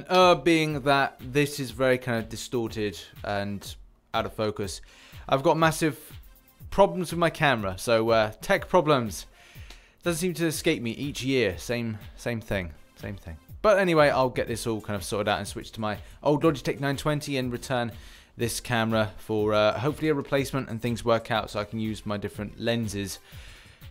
And being that this is very kind of distorted and out of focus, I've got massive problems with my camera. So tech problems doesn't seem to escape me each year. Same thing. But anyway, I'll get this all kind of sorted out and switch to my old Logitech 920 and return this camera for hopefully a replacement and things work out so I can use my different lenses.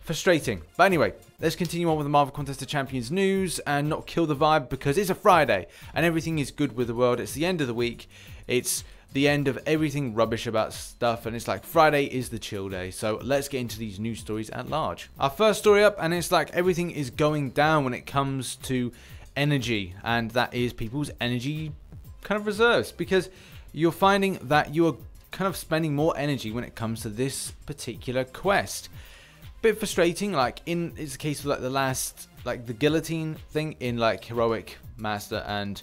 Frustrating. But anyway, let's continue on with the Marvel Contest of Champions news and not kill the vibe because it's a Friday and everything is good with the world. It's the end of the week. It's the end of everything rubbish about stuff, and it's like Friday is the chill day. So let's get into these news stories at large. Our first story up, and it's like everything is going down when it comes to energy, and that is people's energy kind of reserves, because you're finding that you're kind of spending more energy when it comes to this particular quest. Bit frustrating, like it's the case of like the last, like the guillotine thing in like heroic, master, and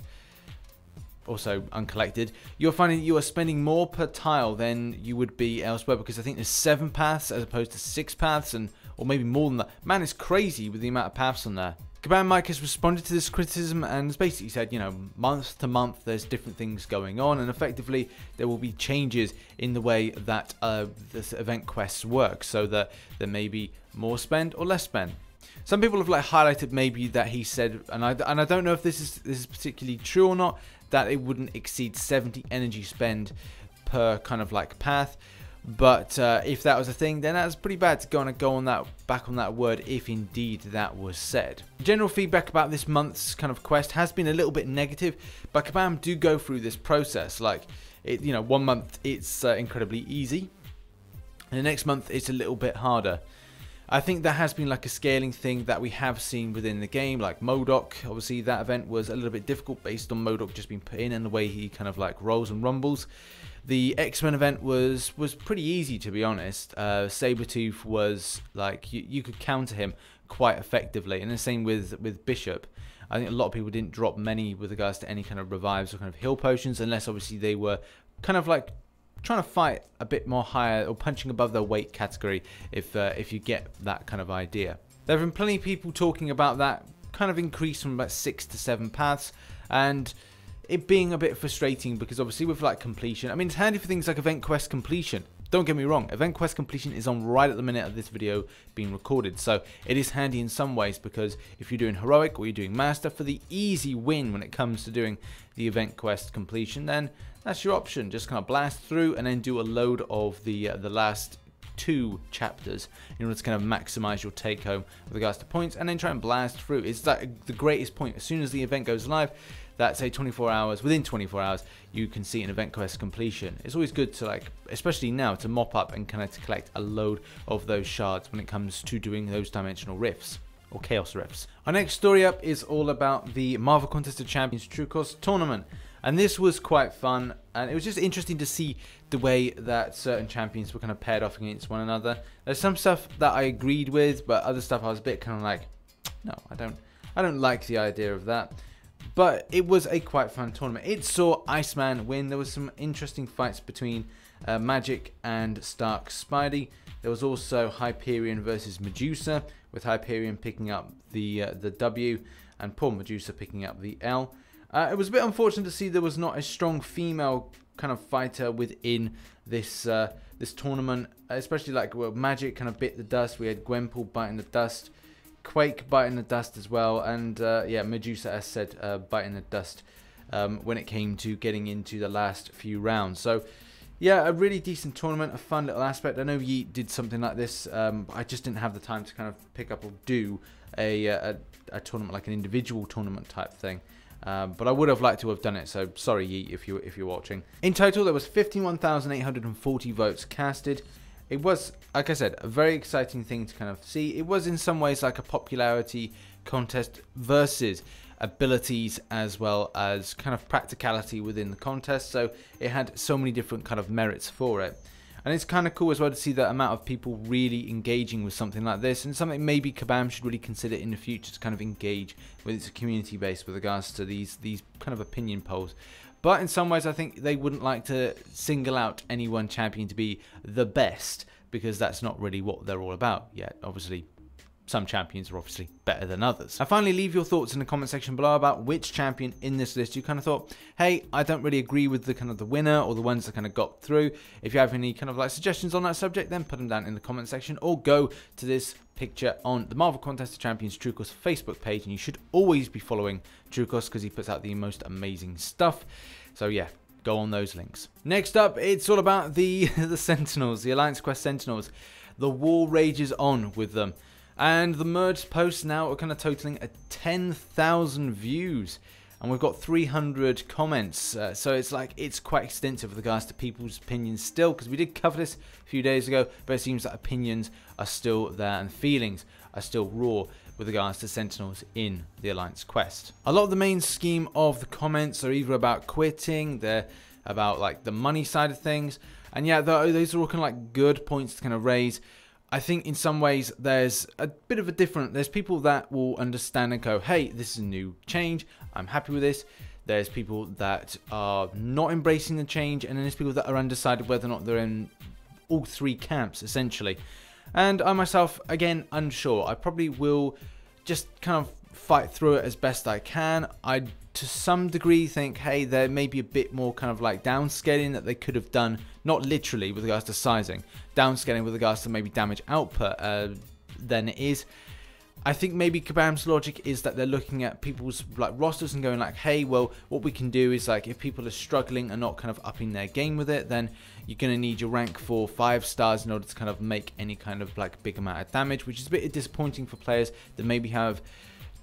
also uncollected. You're finding that you are spending more per tile than you would be elsewhere, because I think there's 7 paths as opposed to 6 paths, and or maybe more than that. Man, it's crazy with the amount of paths on there. Kabam Mike has responded to this criticism and has basically said, you know, month to month there's different things going on, and effectively there will be changes in the way that this event quests work, so that there may be more spend or less spend. Some people have like highlighted maybe that he said, and I don't know if this is particularly true or not, that it wouldn't exceed 70 energy spend per kind of like path. But if that was a thing, then that's pretty bad to go on back on that word if indeed that was said. General feedback about this month's kind of quest has been a little bit negative, but Kabam do go through this process. Like, you know, 1 month it's incredibly easy, and the next month it's a little bit harder. I think that has been like a scaling thing that we have seen within the game, like MODOK. Obviously that event was a little bit difficult based on MODOK just being put in and the way he kind of like rolls and rumbles. The X-Men event was pretty easy, to be honest. Sabretooth was like, you could counter him quite effectively, and the same with Bishop. I think a lot of people didn't drop many with regards to any kind of revives or kind of heal potions, unless obviously they were kind of like trying to fight a bit more higher or punching above their weight category, if you get that kind of idea. There have been plenty of people talking about that kind of increase from about 6 to 7 paths, and it being a bit frustrating because obviously with like completion, I mean, it's handy for things like event quest completion. Don't get me wrong, event quest completion is on right at the minute of this video being recorded, so it is handy in some ways, because if you're doing heroic or you're doing master for the easy win when it comes to doing the event quest completion, then that's your option. Just kind of blast through and then do a load of the last 2 chapters in order to kind of maximize your take home with regards to points, and then try and blast through. It's that the greatest point. As soon as the event goes live, that say 24 hours, within 24 hours, you can see an event quest completion. It's always good to, like, especially now, to mop up and kind of to collect a load of those shards when it comes to doing those dimensional rifts or chaos rifts. Our next story up is all about the Marvel Contest of Champions True Cost tournament. And this was quite fun, and it was just interesting to see the way that certain champions were kind of paired off against one another. There's some stuff that I agreed with, but other stuff I was a bit kind of like, no, I don't like the idea of that. But it was a quite fun tournament. It saw Iceman win. There was some interesting fights between Magic and Stark Spidey. There was also Hyperion versus Medusa, with Hyperion picking up the W and poor Medusa picking up the L. It was a bit unfortunate to see there was not a strong female kind of fighter within this this tournament, especially like, well, Magic kind of bit the dust. We had Gwenpool biting the dust, Quake biting the dust as well, and yeah, Medusa, as said, biting the dust when it came to getting into the last few rounds. So yeah, a really decent tournament, a fun little aspect. I know Yeet did something like this. I just didn't have the time to kind of pick up or do a tournament, like an individual tournament type thing. But I would have liked to have done it, so sorry Yeet if you're watching. In total, there was 51,840 votes casted. It was, like I said, a very exciting thing to kind of see. It was in some ways like a popularity contest versus abilities as well as kind of practicality within the contest, so it had so many different kind of merits for it. And it's kind of cool as well to see the amount of people really engaging with something like this, and something maybe Kabam should really consider in the future to kind of engage with its community base with regards to these kind of opinion polls. But in some ways I think they wouldn't like to single out any one champion to be the best, because that's not really what they're all about yet. Obviously some champions are obviously better than others. And finally, leave your thoughts in the comment section below about which champion in this list you kind of thought, hey, I don't really agree with the kind of the winner or the ones that kind of got through. If you have any kind of like suggestions on that subject, then put them down in the comment section, or go to this picture on the Marvel Contest of Champions Trucos Facebook page, and you should always be following Trucos because he puts out the most amazing stuff. So yeah, go on those links. Next up, it's all about the Sentinels, the Alliance Quest Sentinels. The war rages on with them. And the merged posts now are kind of totaling 10,000 views. And we've got 300 comments. So it's like, it's quite extensive with regards to people's opinions still. Because we did cover this a few days ago. But it seems that opinions are still there and feelings are still raw with regards to Sentinels in the Alliance Quest. A lot of the main scheme of the comments are either about quitting, they're about like the money side of things. And yeah, those are all kind of like good points to kind of raise. I think in some ways there's a bit of a different, there's people that will understand and go, hey, this is a new change, I'm happy with this. There's people that are not embracing the change, and then there's people that are undecided whether or not they're in all three camps essentially. And I myself, again, unsure. I probably will just kind of fight through it as best I can. I, to some degree, think, hey, there may be a bit more kind of like downscaling that they could have done, not literally with regards to sizing, downscaling with regards to maybe damage output than it is. I think maybe Kabam's logic is that they're looking at people's like rosters and going like, hey, well, what we can do is like, if people are struggling and not kind of upping their game with it, then you're going to need your rank 4 5 stars in order to kind of make any kind of like big amount of damage, which is a bit disappointing for players that maybe have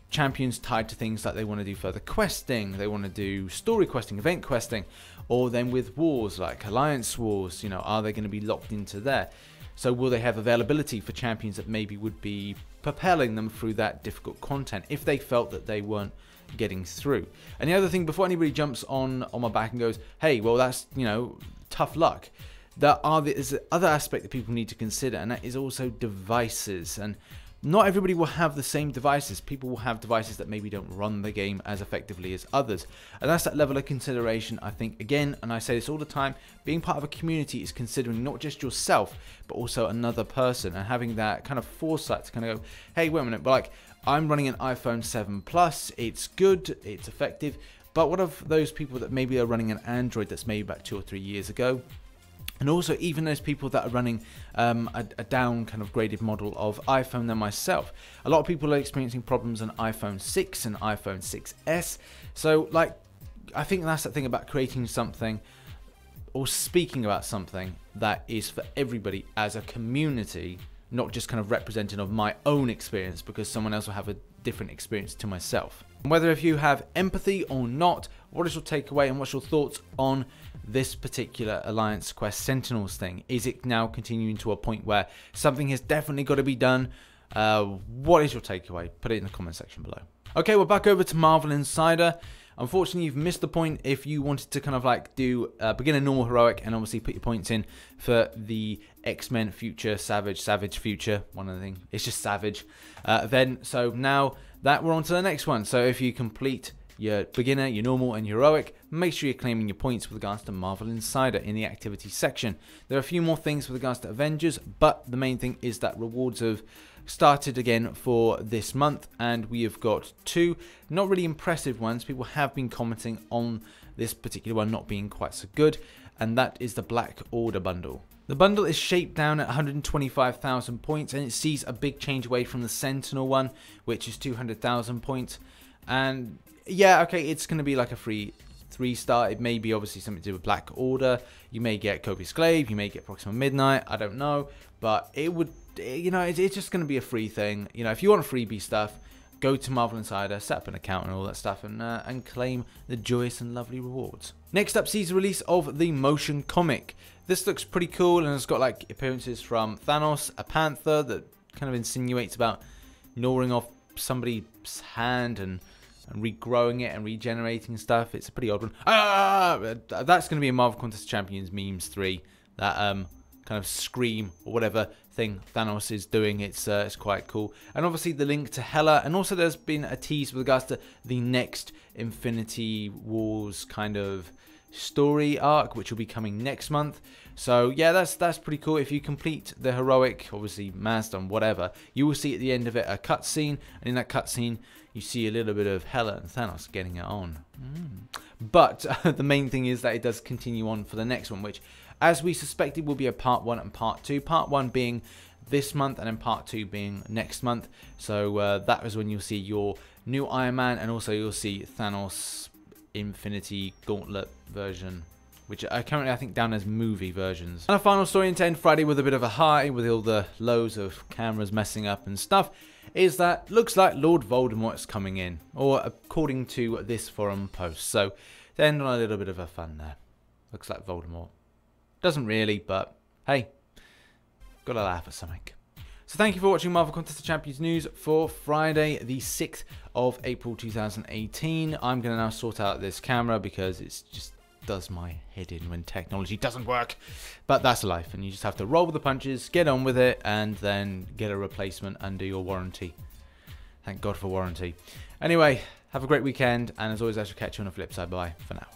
champions tied to things like they want to do further questing, they want to do story questing, event questing, or then with wars like Alliance Wars, you know, are they going to be locked into there? So will they have availability for champions that maybe would be propelling them through that difficult content if they felt that they weren't getting through? And the other thing, before anybody jumps on my back and goes, hey, well, that's, you know, tough luck, there's other aspect that people need to consider, and that is also devices. And not everybody will have the same devices. People will have devices that maybe don't run the game as effectively as others. And that's that level of consideration, I think, again, and I say this all the time, being part of a community is considering not just yourself, but also another person, and having that kind of foresight to kind of go, hey, wait a minute, but like, I'm running an iPhone 7 Plus, it's good, it's effective, but what of those people that maybe are running an Android that's maybe back 2 or 3 years ago? And also even those people that are running a down kind of graded model of iPhone than myself. A lot of people are experiencing problems on iPhone 6 and iPhone 6s. So like, I think that's the thing about creating something or speaking about something that is for everybody as a community, not just kind of representing of my own experience, because someone else will have a different experience to myself. Whether if you have empathy or not, what is your takeaway and what's your thoughts on this particular Alliance Quest Sentinels thing? Is it now continuing to a point where something has definitely got to be done? What is your takeaway? Put it in the comment section below. Okay, we're back over to Marvel Insider. Unfortunately, you've missed the point if you wanted to kind of like do beginner, normal, heroic, and obviously put your points in for the X-Men Future, Savage Future, one of the things. It's just Savage event. So now that we're on to the next one. So if you complete your beginner, your normal, and your heroic, make sure you're claiming your points with regards to Marvel Insider in the activity section. There are a few more things with regards to Avengers, but the main thing is that rewards have started again for this month, and we have got 2 not really impressive ones. People have been commenting on this particular one not being quite so good, and that is the Black Order bundle. The bundle is shaped down at 125,000 points, and it sees a big change away from the Sentinel one, which is 200,000 points. And yeah, okay, it's going to be like a free 3-star. It may be obviously something to do with Black Order. You may get Copious Glaive, you may get Proxima Midnight, I don't know. But it would, you know, it's just going to be a free thing. You know, if you want freebie stuff, go to Marvel Insider, set up an account and all that stuff, and claim the joyous and lovely rewards. Next up sees the release of the motion comic. This looks pretty cool, and it's got like appearances from Thanos, a panther that kind of insinuates about gnawing off somebody's hand and regrowing it and regenerating stuff. It's a pretty odd one. That's going to be a Marvel Contest of Champions memes 3. That kind of scream or whatever thing Thanos is doing. It's quite cool. And obviously the link to Hela, and also there's been a tease with regards to the next Infinity Wars kind of story arc, which will be coming next month. So yeah, that's pretty cool. If you complete the heroic, obviously Mazda, whatever, you will see at the end of it a cutscene, and in that cutscene you see a little bit of Hela and Thanos getting it on. But the main thing is that it does continue on for the next one, which, as we suspected, will be a part 1 and part 2. Part 1 being this month, and then part 2 being next month. So that is when you'll see your new Iron Man, and also you'll see Thanos Infinity Gauntlet version, which are currently I think down as movie versions. And a final story to end Friday with a bit of a high, with all the lows of cameras messing up and stuff, is that looks like Lord Voldemort's coming in, or according to this forum post. So to end on a little bit of a fun there. Looks like Voldemort. Doesn't really, but hey, gotta laugh at something. So thank you for watching Marvel Contest of Champions news for Friday the 6th of April 2018. I'm going to now sort out this camera because it just does my head in when technology doesn't work. But that's life, and you just have to roll with the punches, get on with it, and then get a replacement under your warranty. Thank God for warranty. Anyway, have a great weekend, and as always I shall catch you on the flip side. Bye for now.